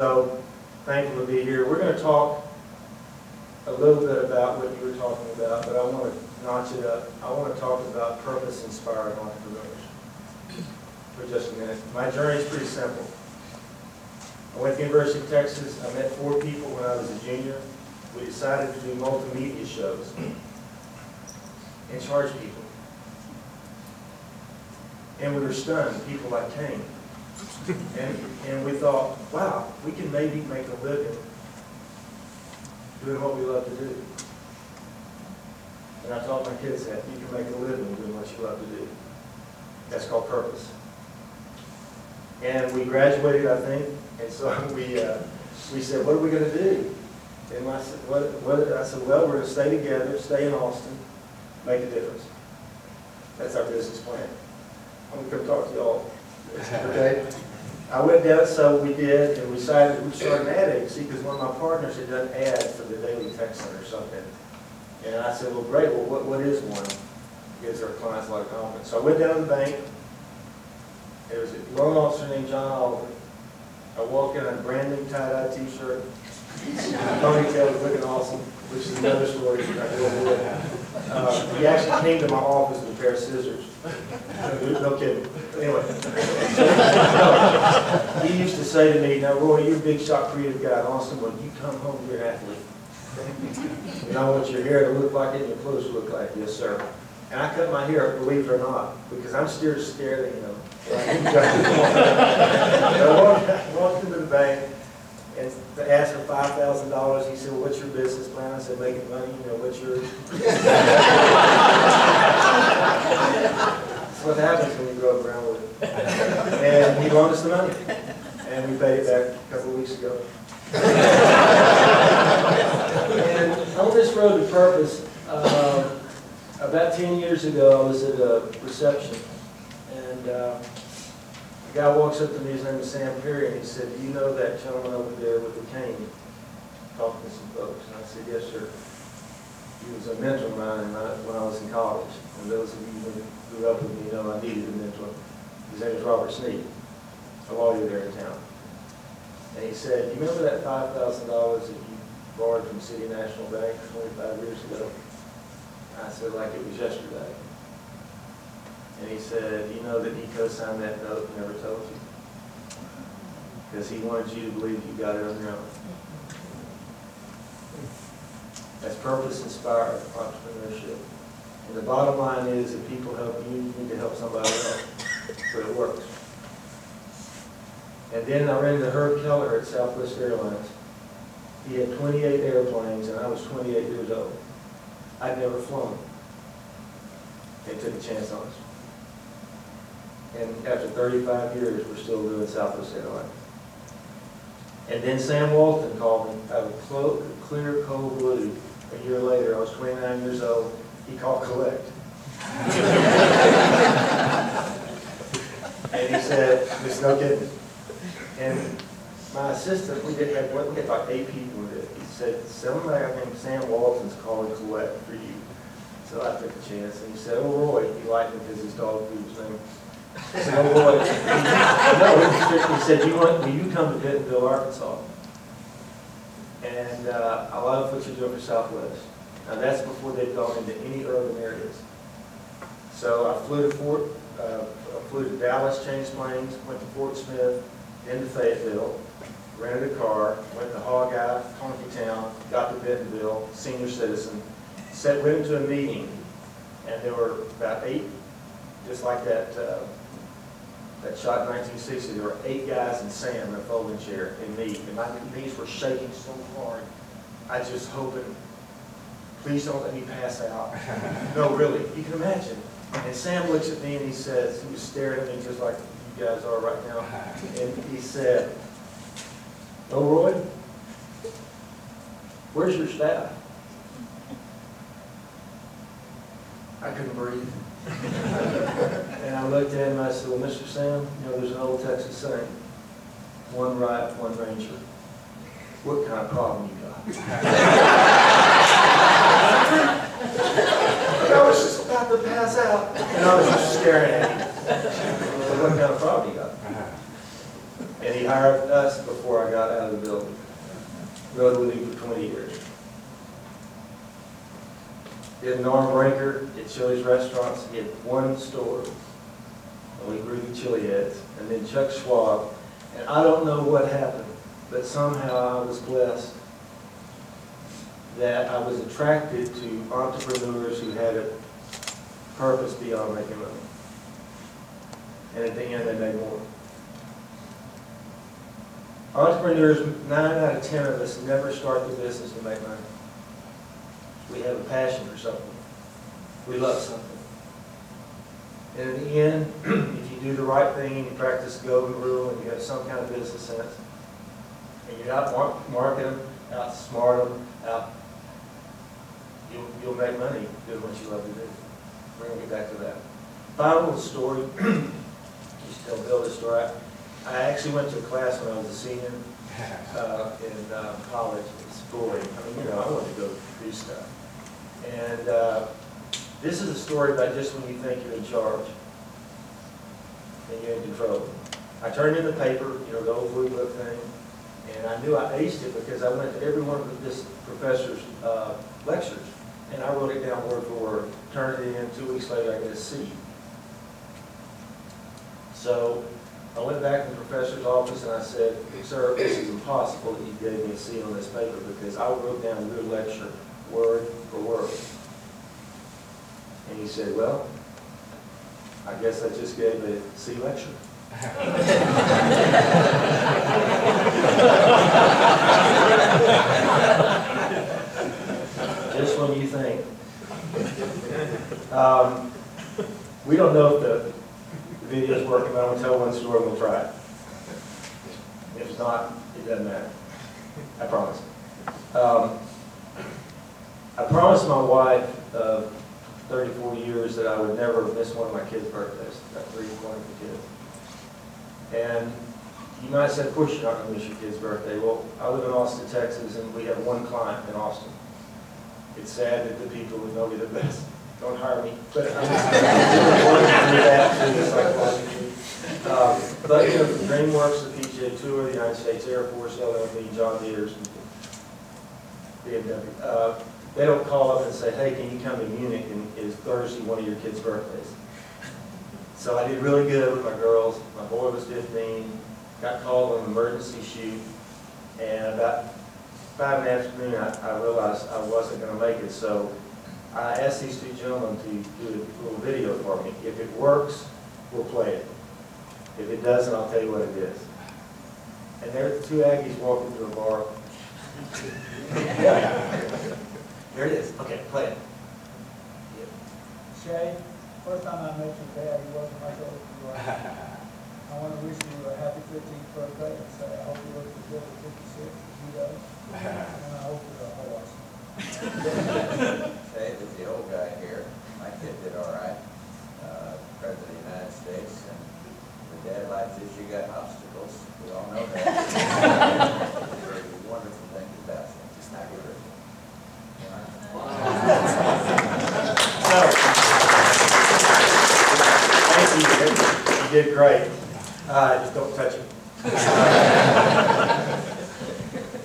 So, thankful to be here. We're going to talk a little bit about what you were talking about, but I want to notch it up. I want to talk about purpose-inspired entrepreneurs for just a minute. My journey is pretty simple. I went to the University of Texas. I met 4 people when I was a junior. We decided to do multimedia shows and charge people. And we were stunned. People like came. And we thought, wow, we can maybe make a living doing what we love to do. And I taught my kids that you can make a living doing what you love to do. That's called purpose. And we graduated, I think, and so we said, what are we going to do? And I said, I said, well, we're going to stay together, stay in Austin, make a difference. That's our business plan. I'm going to come talk to y'all. Okay? I went down, so we did, and we decided we'd start an ad agency because one of my partners had done ads for the Daily Texan or something. And I said, well, great, well, what is one? Gives our clients a lot of confidence. So I went down to the bank. There was a loan officer named John Oliver. I walked in on a brand new tie-dye t-shirt. Ponytail was looking awesome, which is another story. He actually came to my office with a pair of scissors. No kidding. Anyway. He used to say to me, now Roy, you're a big shot creative guy in Austin. When you come home, you're an athlete. And I want your hair to look like it and your clothes to look like it. Yes, sir. And I cut my hair, believe it or not, because I'm still scared, you know. I walked into the bank and asked for $5,000. He said, well, what's your business plan? I said, making money. You know, what's yours? That's what happens when you grow up Brownwood. And he loaned us the money. And we paid it back a couple of weeks ago. And on this road to purpose, about 10 years ago, I was at a reception. And a guy walks up to me, his name is Sam Perry, and he said, do you know that gentleman over there with the cane? Talking to some folks. And I said, yes, sir. He was a mentor of mine when I was in college. And those of you who grew up with me know I needed a mentor. His name is Robert Sneed, a lawyer there in town. And he said, you remember that $5,000 that you borrowed from City National Bank 25 years ago? I said, like it was yesterday. And he said, you know that he co-signed that note and never told you? Because he wanted you to believe you got it on your own. That's purpose-inspired entrepreneurship. And the bottom line is if people help you, you need to help somebody else so it works. And then I ran into Herb Keller at Southwest Airlines. He had 28 airplanes, and I was 28 years old. I'd never flown. They took a chance on us. And after 35 years, we're still doing Southwest Airlines. And then Sam Walton called me out of clear, cold blue. A year later, I was 29 years old. He called collect. And he said, "There's no kidding." And my assistant, we had like 8 people with it. He said, somebody named Sam Walton's calling collect for you. So I took a chance. And he said, oh, Roy. He liked me because his dog knew his name. I said, oh, Roy. No, he said, will you come to Bentonville, Arkansas? And I love what you're doing for Southwest. Now, that's before they've gone into any urban areas. So I flew to Dallas, changed planes, went to Fort Smith, into Fayetteville, rented a car, went to Hogeye, Conkey Town, got to Bentonville, senior citizen, went into a meeting, and there were about 8, just like that shot in 1960, there were 8 guys and Sam in a folding chair and me, and my knees were shaking so hard, I just hoping, please don't let me pass out. No, really, you can imagine. And Sam looks at me and he says, he was staring at me just like you guys are right now, and he said, oh, Roy, where's your staff? I couldn't breathe. And I looked at him and I said, well, Mr. Sam, you know, there's an old Texas saying, one right, one ranger. What kind of problem you got? And I was just about to pass out, and I was just staring at him. What kind of problem you got? And hired us before I got out of the building. Rode with him for 20 years. Did Norm Brinker at Chili's restaurants. He had one store, and we grew the chili heads. And then Chuck Schwab. And I don't know what happened, but somehow I was blessed that I was attracted to entrepreneurs who had a purpose beyond making money. And at the end, they made more. Entrepreneurs, 9 out of 10 of us never start the business to make money. We have a passion for something. We love something. And in the end, if you do the right thing and you practice the golden rule and you have some kind of business sense, and you're out marketing them, outsmart them, you'll make money doing what you love to do. We're going to get back to that. Final story. Just tell Bill this story. I actually went to a class when I was a senior in college. It's boring. I mean, you know, I wanted to go do stuff. And this is a story about just when you think you're in charge and you're in control. I turned in the paper, you know, the old blue book thing, and I knew I aced it because I went to every one of this professor's lectures, and I wrote it down word for word. Turned it in. 2 weeks later, I got a C. So I went back to the professor's office and I said, "Sir, this is impossible that you gave me a C on this paper because I wrote down your lecture word for word." And he said, "Well, I guess I just gave a C lecture." Just when you think. We don't know if the video's working, but I'm going to tell one story and we'll try it. If it's not, it doesn't matter. I promise. I promised my wife of 34 years that I would never miss one of my kids' birthdays. I've got 3 wonderful kids. And you might say, of course you're not going to miss your kid's birthday. Well, I live in Austin, Texas, and we have one client in Austin. It's sad that the people who know me the best don't hire me, but I'm just working through that too, psychologically. But you know, DreamWorks, the PGA Tour, the United States Air Force, LMB, John Deere's, BMW. They don't call up and say, "Hey, can you come to Munich and is Thursday one of your kids' birthdays?" So I did really good with my girls. My boy was 15, got called on an emergency shoot, and about 5 in the afternoon, I realized I wasn't going to make it. So I asked these 2 gentlemen to do a little video for me. If it works, we'll play it. If it doesn't, I'll tell you what it is. And there are 2 Aggies walking through a bar. There it is. Okay, play it. Shay, first time I met your dad, he wasn't like old you are. I want to wish you a happy 15th birthday and say I hope you look as good at 56 as he does. And I hope you're a horse. Shay, there's the old guy here. My kid did all right. President of the United States, and the dad life is you got obstacles. We all know that. There's a wonderful thing about it. Just not good. Thank you. You did great. Just don't touch it.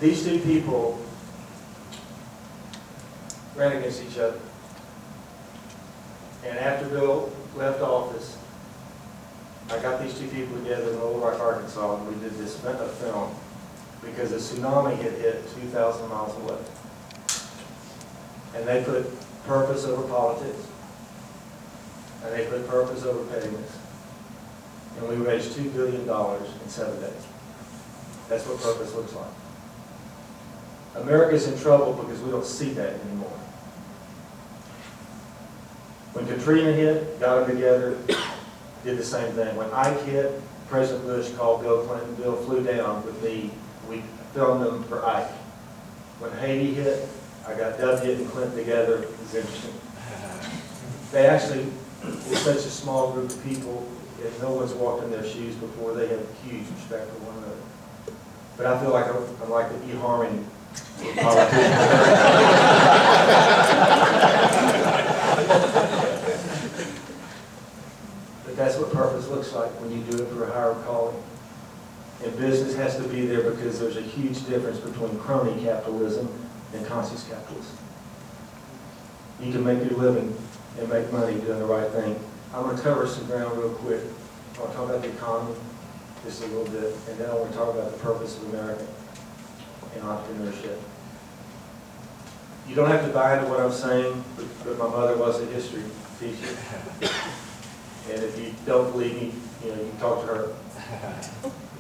These 2 people ran against each other. And after Bill left office, I got these 2 people together in Little Rock, Arkansas, and we did this film because a tsunami had hit 2,000 miles away. And they put purpose over politics. And they put purpose over pettiness. And we raised $2 billion in 7 days. That's what purpose looks like. America's in trouble because we don't see that anymore. When Katrina hit, got them together, did the same thing. When Ike hit, President Bush called Bill Clinton. Bill flew down with me. We filmed them for Ike. When Haiti hit, I got W and Clinton together. It was interesting. They actually, it's such a small group of people, and no one's walked in their shoes before. They have huge respect for one another. But I feel like I'm like the eHarmony politician. But that's what purpose looks like when you do it for a higher calling. And business has to be there because there's a huge difference between crony capitalism and conscious capitalism. You can make your living and make money doing the right thing. I'm going to cover some ground real quick. I want to talk about the economy just a little bit, and then I want to talk about the purpose of America and entrepreneurship. You don't have to buy into what I'm saying, but my mother was a history teacher. And if you don't believe me, you can talk to her.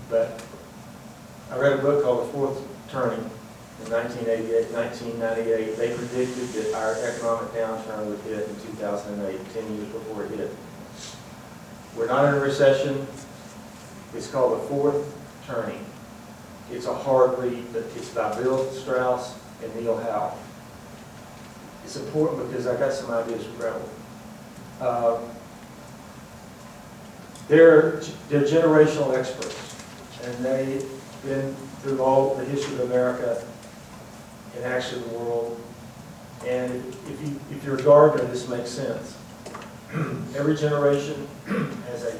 But I read a book called The Fourth Turning in 1998. They predicted that our economic downturn would hit in 2008, 10 years before it hit. We're not in a recession. It's called The Fourth Turning. It's a hard read, but it's by Bill Strauss and Neil Howe. It's important because I got some ideas for Brownwood. They're generational experts, and they've been through all the history of America and actually the world. And if you're a gardener, this makes sense. Every generation has a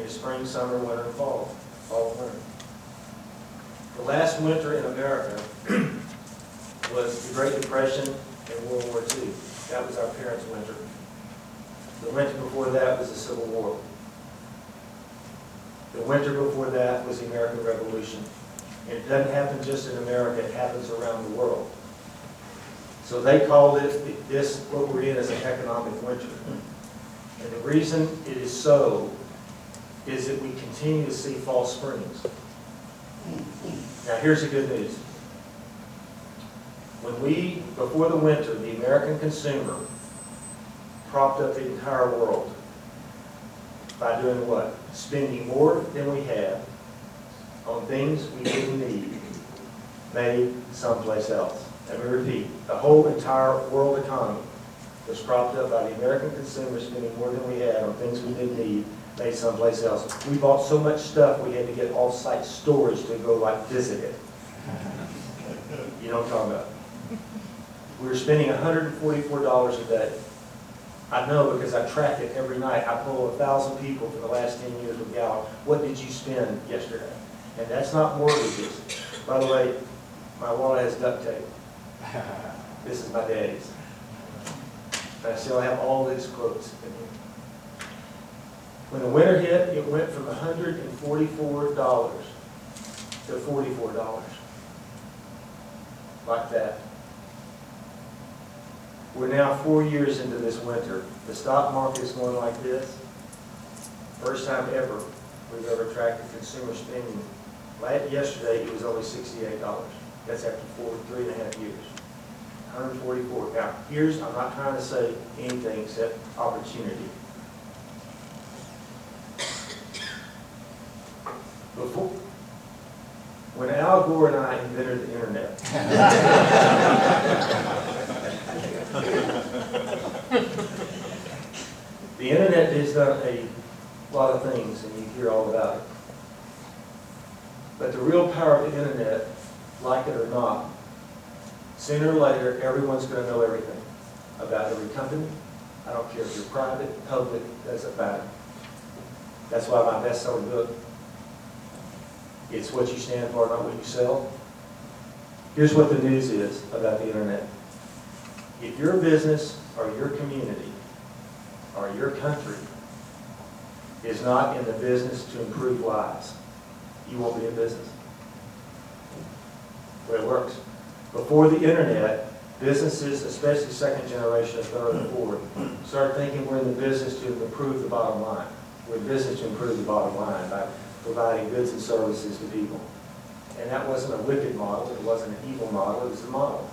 spring, summer, winter, and fall and winter. The last winter in America was the Great Depression and World War II. That was our parents' winter. The winter before that was the Civil War. The winter before that was the American Revolution. And it doesn't happen just in America, it happens around the world. So they called it, what we're in is an economic winter. And the reason it is so is that we continue to see false springs. Now here's the good news. Before the winter, the American consumer propped up the entire world by doing what? Spending more than we have on things we didn't need, made someplace else. Let me repeat, the whole entire world economy was propped up by the American consumer spending more than we had on things we didn't need, made someplace else. We bought so much stuff we had to get off-site storage to go visit it. You know what I'm talking about? We were spending $144 a day. I know because I track it every night. I poll 1,000 people for the last 10 years with Gallup. What did you spend yesterday? And that's not mortgages. By the way, my wallet has duct tape. This is my daddy's. But I still have all these quotes in here. When the winter hit, it went from $144 to $44. Like that. We're now 4 years into this winter. The stock market is going like this. First time ever we've ever tracked the consumer spending. Yesterday it was only $68. That's after 3.5 years. 144. Now, I'm not trying to say anything except opportunity. When Al Gore and I invented the internet, the internet has done a lot of things, and you hear all about it. But the real power of the internet, like it or not, sooner or later, everyone's going to know everything about every company. I don't care if you're private, public, doesn't matter. That's why my best-selling book, it's what you stand for, not what you sell. Here's what the news is about the internet. If your business or your community or your country is not in the business to improve lives, you won't be in business. The way it works. Before the internet, businesses, especially second generation, third and fourth, started thinking we're in the business to improve the bottom line. We're in business to improve the bottom line by providing goods and services to people. And that wasn't a wicked model, it wasn't an evil model, it was a model.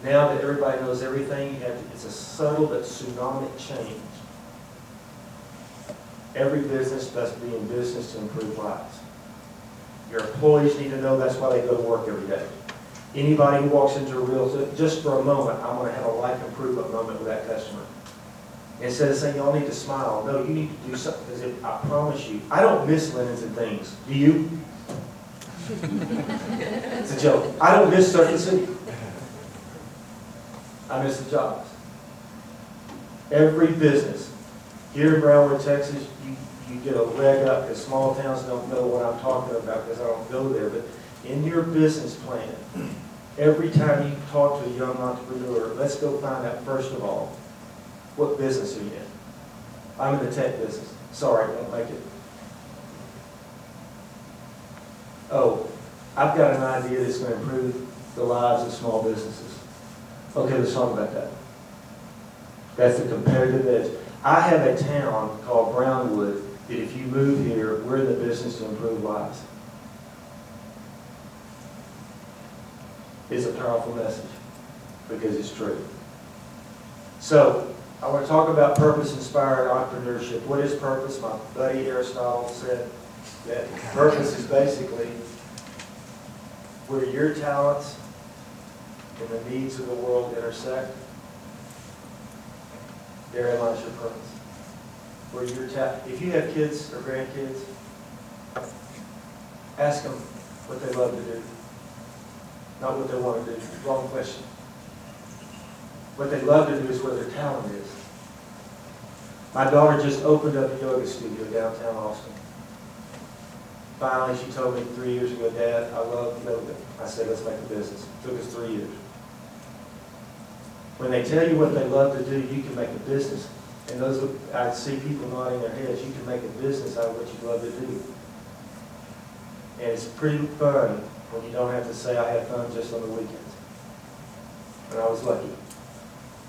Now that everybody knows everything, it's a subtle but tsunami change. Every business must be in business to improve lives. Your employees need to know that's why they go to work every day. Anybody who walks into a real, just for a moment, I'm going to have a life improvement moment with that customer. Instead of saying, y'all need to smile, no, you need to do something, because I promise you, I don't miss linens and things. Do you? It's a joke. I don't miss Circuit City. I miss the jobs. Every business here in Brownwood, Texas, you get a leg up, because small towns don't know what I'm talking about because I don't go there, but in your business plan, every time you talk to a young entrepreneur, let's go find out first of all, what business are you in? I'm in the tech business. Sorry, don't make it. Oh, I've got an idea that's going to improve the lives of small businesses. Okay, let's talk about that. That's the competitive edge. I have a town called Brownwood that if you move here, we're in the business to improve lives. It's a powerful message because it's true. So, I want to talk about purpose-inspired entrepreneurship. What is purpose? My buddy Aristotle said that purpose is basically where your talents and the needs of the world intersect. Therein lies your purpose. Where your if you have kids or grandkids, ask them what they love to do, not what they want to do. Wrong question. What they love to do is where their talent is. My daughter just opened up a yoga studio downtown Austin. Finally, she told me 3 years ago, Dad, I love yoga. I said, let's make a business. It took us 3 years. When they tell you what they love to do, you can make a business. And those, I see people nodding their heads, you can make a business out of what you love to do. And it's pretty fun when you don't have to say, I have fun just on the weekends. And I was lucky.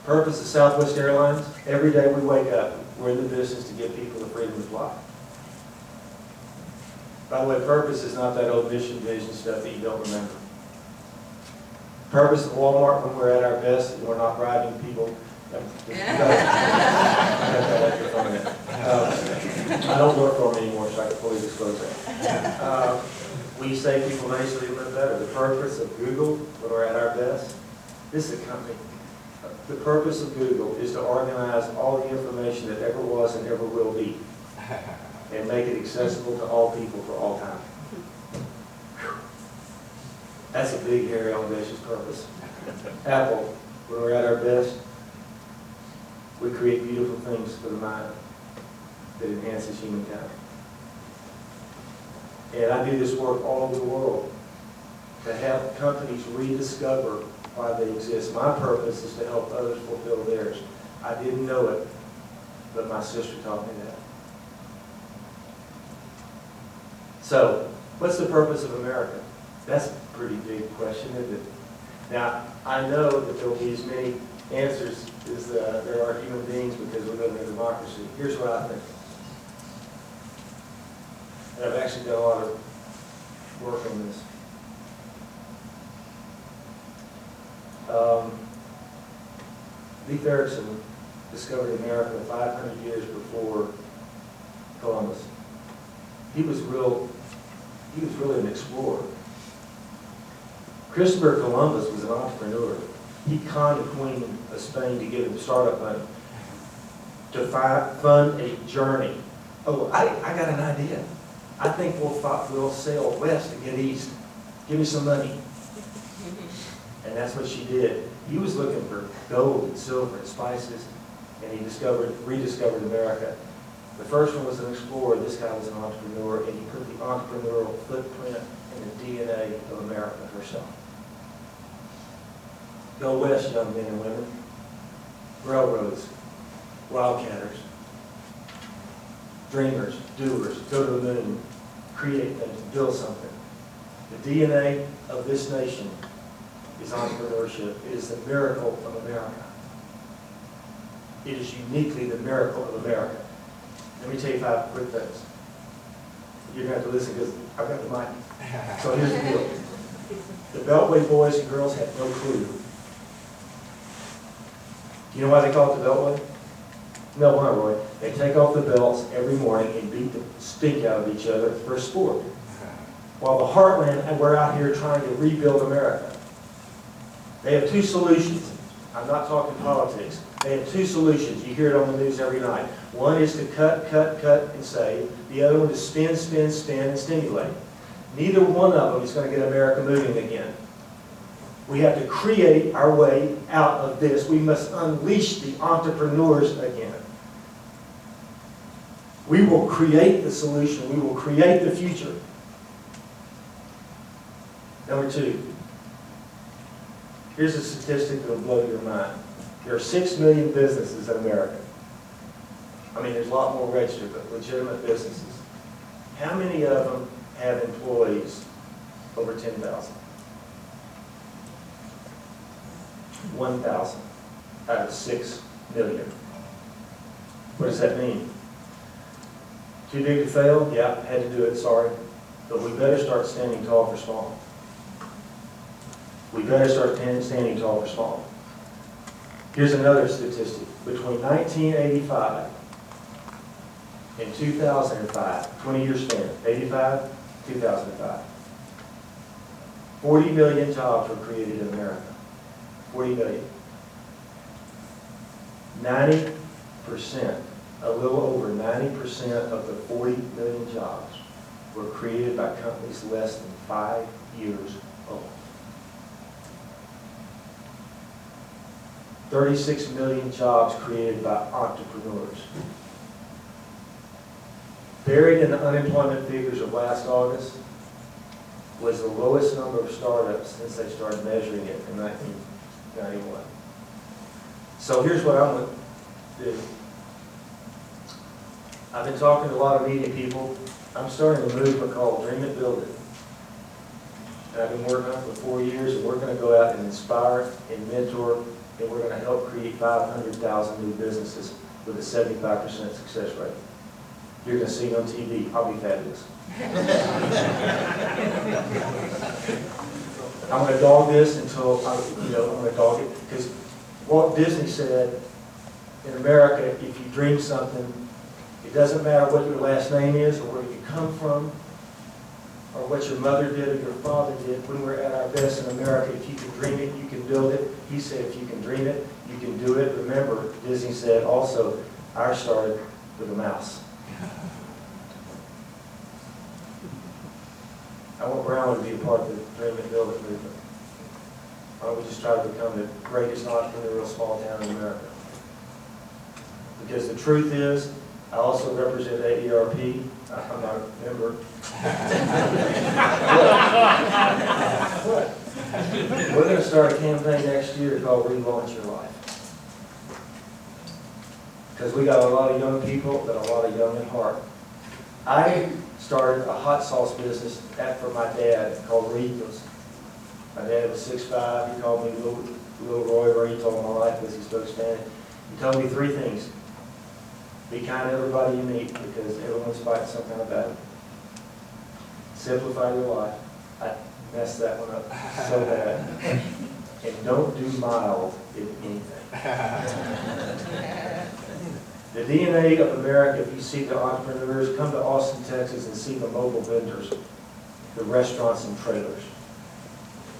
Purpose of Southwest Airlines, every day we wake up, we're in the business to give people the freedom to fly. By the way, purpose is not that old mission vision stuff that you don't remember. Purpose of Walmart when we're at our best and we're not bribing people. I don't work for them anymore, so I can fully disclose that. We save people money so they live better. The purpose of Google when we're at our best, this is a company. The purpose of Google is to organize all the information that ever was and ever will be and make it accessible to all people for all time. That's a big, hairy, audacious purpose. Apple, when we're at our best, we create beautiful things for the mind that enhances humankind. And I do this work all over the world to help companies rediscover why they exist. My purpose is to help others fulfill theirs. I didn't know it, but my sister taught me that. So, what's the purpose of America? That's a pretty big question, isn't it? Now, I know that there will be as many answers as there are human beings because we live in a democracy. Here's what I think. And I've actually done a lot of work on this. Leif Erikson discovered America 500 years before Columbus. He was really an explorer. Christopher Columbus was an entrepreneur. He conned the Queen of Spain to give him startup money to fund a journey. Oh, I got an idea. I think we'll sail west to get east. Give me some money. And that's what she did. He was looking for gold and silver and spices, and he rediscovered America. The first one was an explorer. This guy was an entrepreneur, and he put the entrepreneurial footprint in the DNA of America herself. Go west, young men and women. Railroads, wildcatters, dreamers, doers, go to the moon, create things, build something. The DNA of this nation is entrepreneurship. It is the miracle of America. It is uniquely the miracle of America. Let me tell you 5 quick things. You're going to have to listen because I've got the mic. So here's the deal. The Beltway boys and girls had no clue. You know why they call it the Beltway? No, why, Roy? They take off the belts every morning and beat the stink out of each other for sport. While the Heartland, and we're out here trying to rebuild America. They have 2 solutions. I'm not talking politics. They have 2 solutions. You hear it on the news every night. One is to cut, and save. The other one is spin, and stimulate. Neither one of them is going to get America moving again. We have to create our way out of this. We must unleash the entrepreneurs again. We will create the solution. We will create the future. Number two, here's a statistic that will blow your mind. There are 6 million businesses in America. I mean, there's a lot more registered, but legitimate businesses. How many of them have employees over 10,000? 1,000 out of 6 million. What does that mean? Too big to fail? Yeah, had to do it, sorry. But we better start standing tall for small. We better start standing tall for small. Here's another statistic. Between 1985 and 2005, 20-year span, 85, 2005, 40 million jobs were created in America. 40 million. 90%, a little over 90% of the 40 million jobs were created by companies less than 5 years old. 36 million jobs created by entrepreneurs. Buried in the unemployment figures of last August was the lowest number of startups since they started measuring it in 1991. So here's what I'm going to do. I've been talking to a lot of media people. I'm starting a movement called Dream It, Build It. And I've been working on it for 4 years, and we're going to go out and inspire and mentor, and we're going to help create 500,000 new businesses with a 75% success rate. You're going to see it on TV. I'll be fabulous. I'm going to dog this until I'm going to dog it, because Walt Disney said in America, if you dream something, it doesn't matter what your last name is or where you come from or what your mother did or your father did. When we're at our best in America, if you can dream it, you can build it. He said, if you can dream it, you can do it. Remember, Disney said also, ours started with a mouse. I want Brownwood to be a part of the Dream It, Build It movement. Why don't we just try to become the greatest entrepreneurial small town in America? Because the truth is, I also represent ADRP. I'm not a member. We're going to start a campaign next year called Relaunch Your Life. Because we got a lot of young people that are a lot of young at heart. I started a hot sauce business for my dad called Ritos. My dad was 6'5". He called me Little Roy Rito all my life because he spoke Spanish. He told me 3 things. Be kind to everybody you meet because everyone's fighting some kind of battle. Simplify your life. I messed that one up so bad. And don't do mild in anything. The DNA of America, if you see the entrepreneurs, come to Austin, Texas and see the mobile vendors, the restaurants and trailers.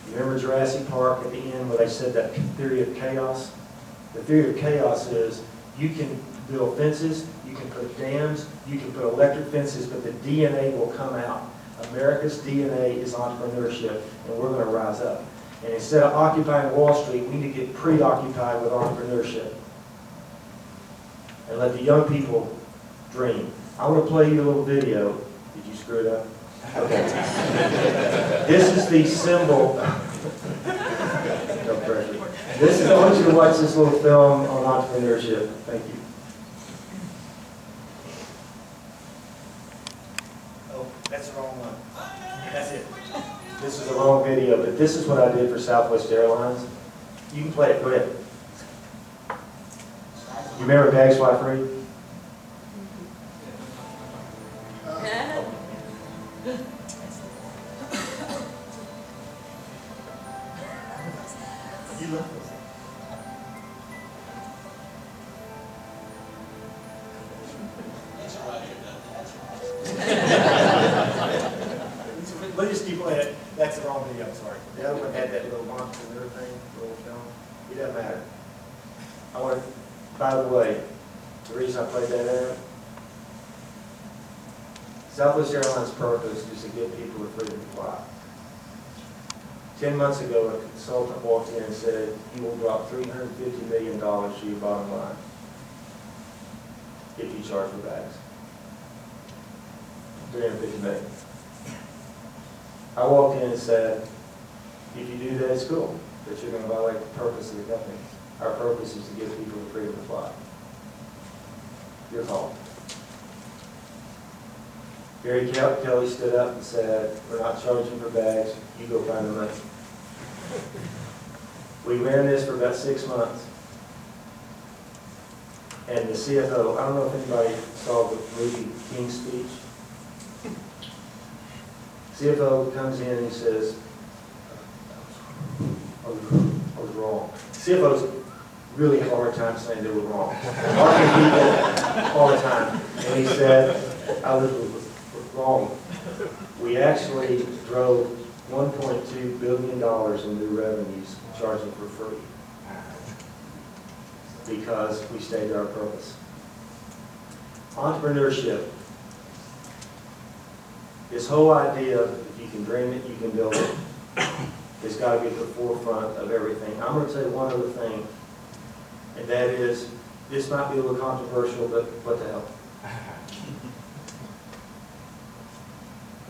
You remember Jurassic Park at the end where they said that theory of chaos? The theory of chaos is you can build fences, you can put dams, you can put electric fences, but the DNA will come out. America's DNA is entrepreneurship, and we're going to rise up. And instead of occupying Wall Street, we need to get preoccupied with entrepreneurship. And let the young people dream. I want to play you a little video. Did you screw it up? Okay. This is the symbol. No pressure. This is, I want you to watch this little film on entrepreneurship. Thank you. Oh, that's the wrong one. That's it. This is the wrong video, but this is what I did for Southwest Airlines. You can play it. Go ahead. You remember Bags Fly Free? You look. Let's just keep playing it. That's the wrong video, I'm sorry. The other one had that little entrepreneur thing, little film. It doesn't matter. I want to. By the way, the reason I played that ad, Southwest Airlines' purpose is to give people the freedom to fly. 10 months ago, a consultant walked in and said, he will drop $350 million to your bottom line if you charge for bags. $350 million. I walked in and said, if you do that at school, that you're going to violate the purpose of the company. Our purpose is to give people the freedom to fly. Your call. Gary Kelly stood up and said, we're not charging for bags, you go find the money. We ran this for about 6 months. And the CFO, I don't know if anybody saw the movie King's Speech. CFO comes in and he says, I was wrong. CFO's really hard time saying they were wrong. Marketing people all the time. And he said, I was wrong. We actually drove $1.2 billion in new revenues charging for free because we stated our purpose. Entrepreneurship. This whole idea, if you can dream it, you can build it, it's got to be at the forefront of everything. I'm going to tell you one other thing, and that is, this might be a little controversial, but what the hell?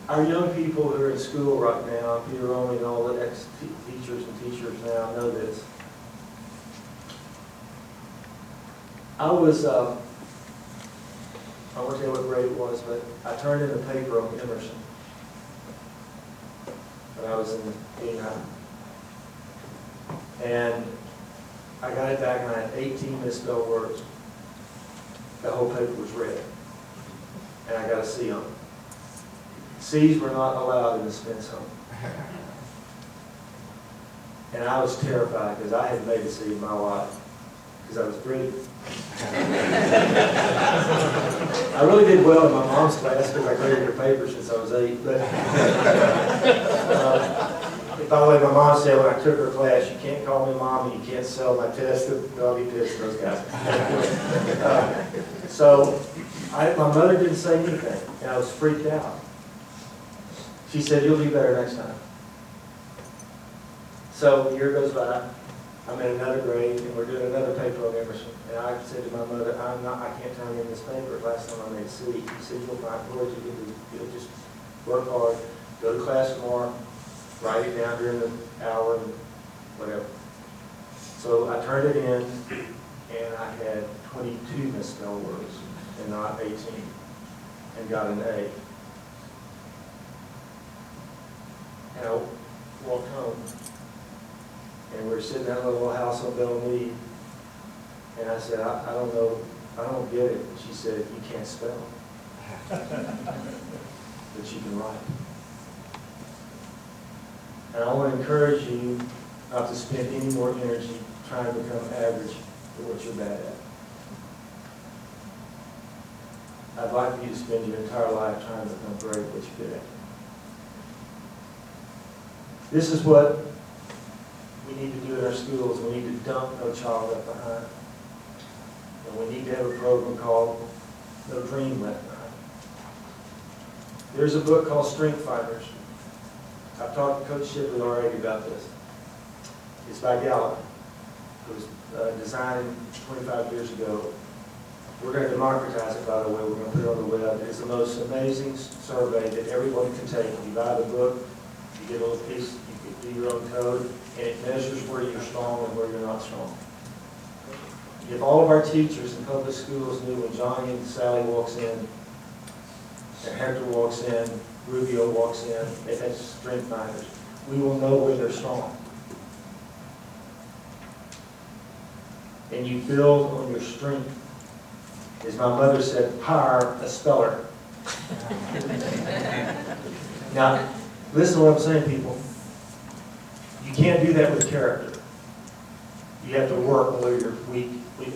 Our young people who are in school right now, Peter Only and all the ex-teachers and teachers now know this. I won't tell you what grade it was, but I turned in a paper on Emerson when I was in junior high. And I got it back and I had 18 misspelled words. The whole paper was red. And I got a C on it. C's were not allowed in the Spence home. And I was terrified because I hadn't made a C in my life because I was pretty. I really did well in my mom's class because I graded her paper since I was 8. But by the way, my mom said when I took her class, you can't call me mom and you can't sell my test. I'll be pissed at those guys. So my mother didn't say anything, and I was freaked out. She said, you'll do better next time. So a year goes by, I'm in another grade, and we're doing another paper on Emerson. And I said to my mother, I can't turn in this paper. Last time I made a C. She said, you'll find words you can do. You'll just work hard, go to class tomorrow, write it down during the hour, and whatever. So I turned it in, and I had 22 misspelled words, and not 18, and got an A. And I walked home, and we were sitting in that little house on Bellmead, and I said, I don't know, I don't get it. And she said, you can't spell, but you can write. And I want to encourage you not to spend any more energy trying to become average at what you're bad at. I'd like for you to spend your entire life trying to become great at what you're good at. This is what we need to do in our schools. We need to dump No Child Left Behind. And we need to have a program called No Dream Left Behind. There's a book called Strength Finders. I've talked to Coach Shipley already about this. It's by Gallup. It was designed 25 years ago. We're going to democratize it, by the way. We're going to put it on the web. It's the most amazing survey that everyone can take. You buy the book, you get a little piece, you can do your own code, and it measures where you're strong and where you're not strong. If all of our teachers in public schools knew when Johnny and Sally walks in, and Hector walks in, Rubio walks in, if that's Strength Finders, we will know where they're strong. And you build on your strength. As my mother said, hire a speller. Now, listen to what I'm saying, people. You can't do that with character. You have to work where you're weak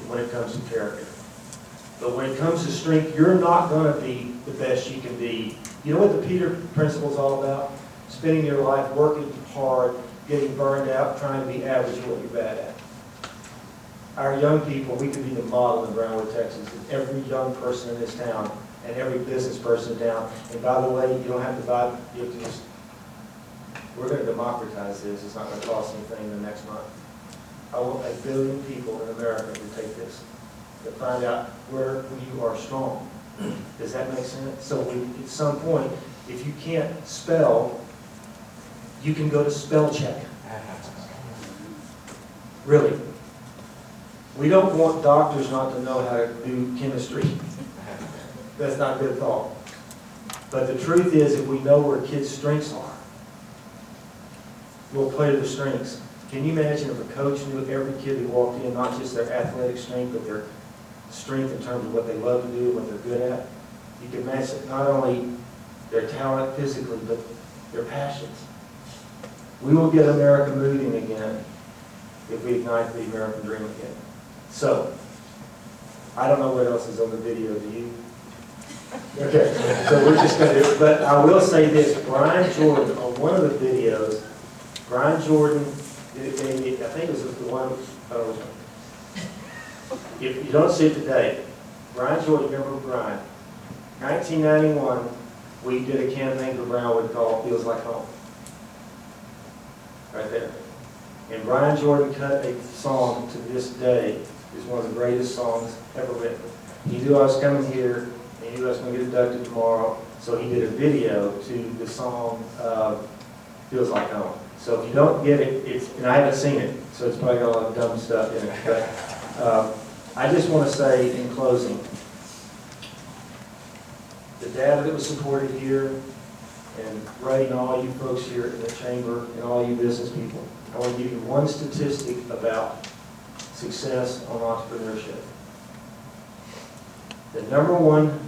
when it comes to character. But when it comes to strength, you're not going to be the best you can be. You know what the Peter Principle is all about? Spending your life working hard, getting burned out, trying to be average at what you're bad at. Our young people, we could be the model in Brownwood, Texas. Every young person in this town and every business person in town. And by the way, you don't have to buy, you have to just, we're going to democratize this. It's not going to cost anything in the next month. I want 1 billion people in America to take this, to find out where you are strong. Does that make sense? So at some point, if you can't spell, you can go to spell check. Really. We don't want doctors not to know how to do chemistry. That's not a good thought. But the truth is, if we know where kids' strengths are, we'll play to their strengths. Can you imagine if a coach knew every kid who walked in, not just their athletic strength, but their strength in terms of what they love to do, what they're good at? You can match not only their talent physically, but their passions. We will get America moving again if we ignite the American dream again. So, I don't know what else is on the video, do you? Okay, so we're just going to, but I will say this, Brian Jordan, on one of the videos, Brian Jordan, I think it was the one, if you don't see it today, Brian Jordan, remember Brian? 1991, we did a campaign for Brownwood called Feels Like Home. Right there. And Brian Jordan cut a song to this day, is one of the greatest songs ever written. He knew I was coming here, and he knew I was going to get inducted tomorrow, so he did a video to the song Feels Like Home. So if you don't get it, and I haven't seen it, so it's probably got a lot of dumb stuff in it, but I just want to say in closing, the data that was supported here, and Ray and all you folks here in the chamber, and all you business people, I want to give you one statistic about success on entrepreneurship. The number one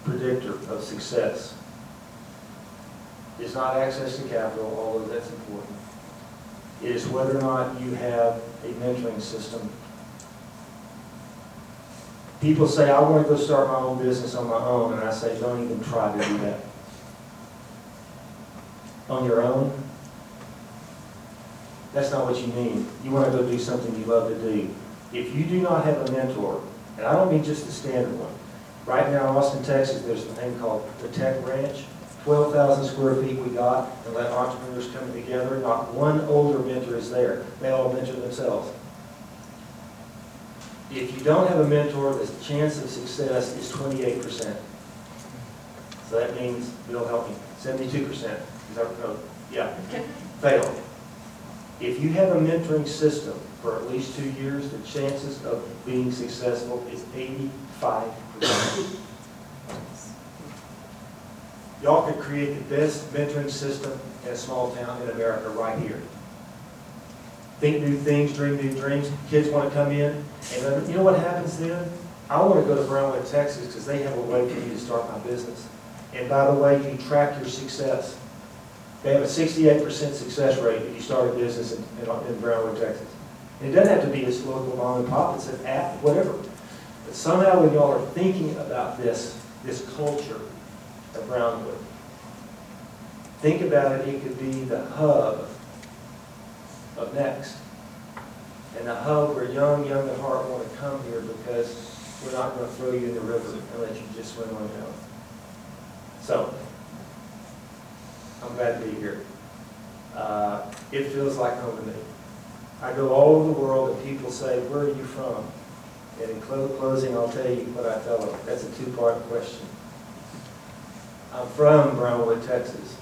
predictor of success is not access to capital, although that's important. It is whether or not you have a mentoring system. People say, I want to go start my own business on my own, and I say, don't even try to do that. On your own? That's not what you mean. You want to go do something you love to do. If you do not have a mentor, and I don't mean just the standard one. Right now in Austin, Texas, there's a thing called the Tech Ranch. 12,000 square feet we got, and let entrepreneurs come together. Not one older mentor is there. They all mentor themselves. If you don't have a mentor, the chance of success is 28%. So that means, you'll help me, 72%. Is that, no, yeah, fail. If you have a mentoring system for at least 2 years, the chances of being successful is 85%. Y'all could create the best mentoring system in a small town in America right here. Think new things, dream new dreams. Kids want to come in, and then, you know what happens then? I want to go to Brownwood, Texas, because they have a way for me to start my business. And by the way, you track your success. They have a 68% success rate if you start a business in Brownwood, Texas. And it doesn't have to be a local mom and pop. It's an app, whatever. But somehow when y'all are thinking about this culture of Brownwood, think about it. It could be the hub of Next. And the hub where young at heart want to come here because we're not going to throw you in the river and let you just swim on your own. So, I'm glad to be here. It feels like home to me. I go all over the world and people say, where are you from? And in closing, I'll tell you what I tell them. That's a two-part question. I'm from Brownwood, Texas.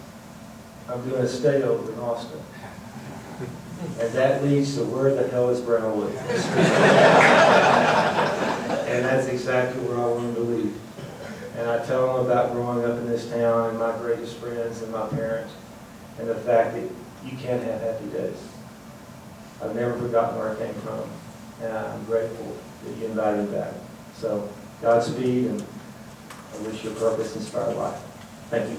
I'm doing a stay over in Austin. And that leads to where the hell is Brownwood? And that's exactly where I want them to lead. And I tell them about growing up in this town and my greatest friends and my parents and the fact that you can't have happy days. I've never forgotten where I came from, and I'm grateful that you invited me back. So, Godspeed, and I wish you a purpose-inspired life. Thank you.